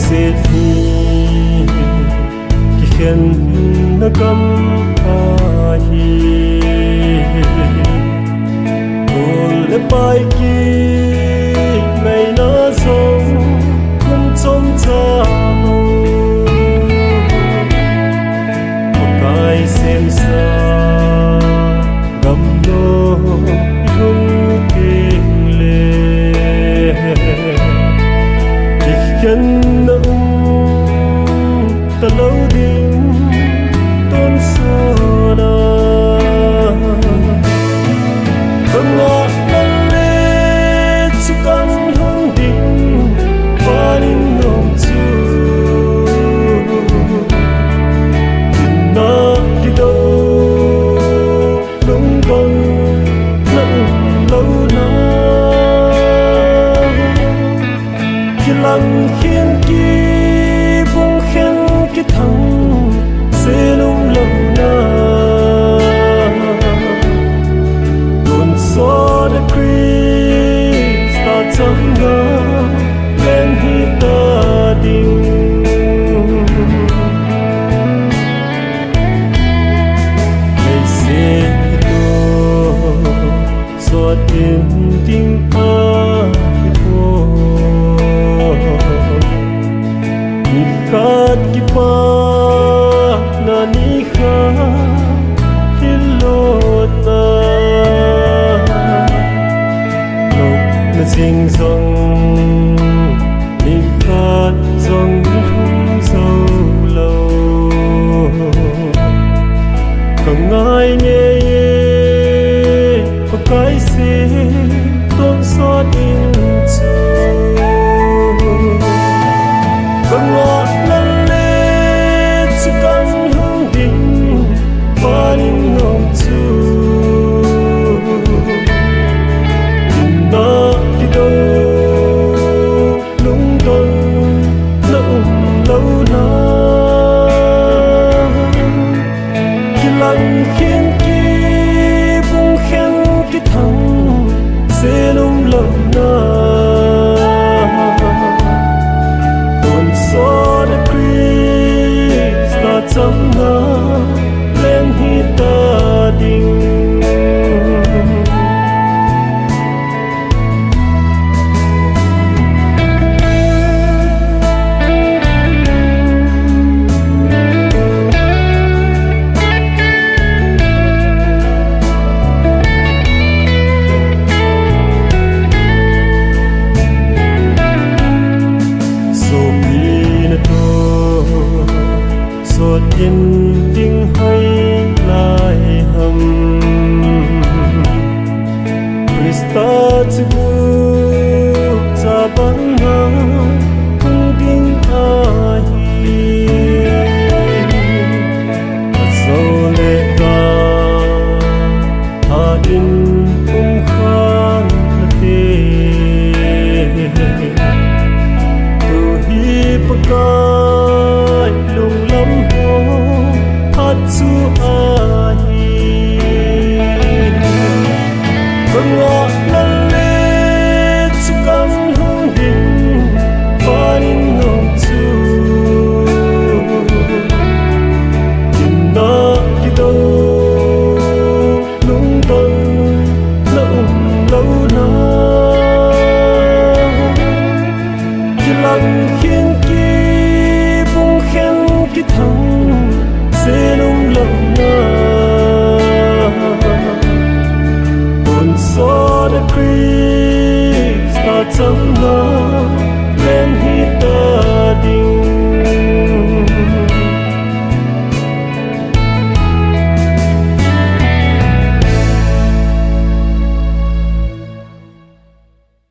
sẽ hi khi khen nó cầm ai cô lẽ bài kia ngày nó sống không trông cha một cái xem xa gầm nó không kinh lệ chân ta lâu đêm tôn sana tâm ngọt nâng lê chu căng hương đỉnh và đến nồng chu tình na đi đâu đúng vâng nặng lâu na khi lặng khiến kia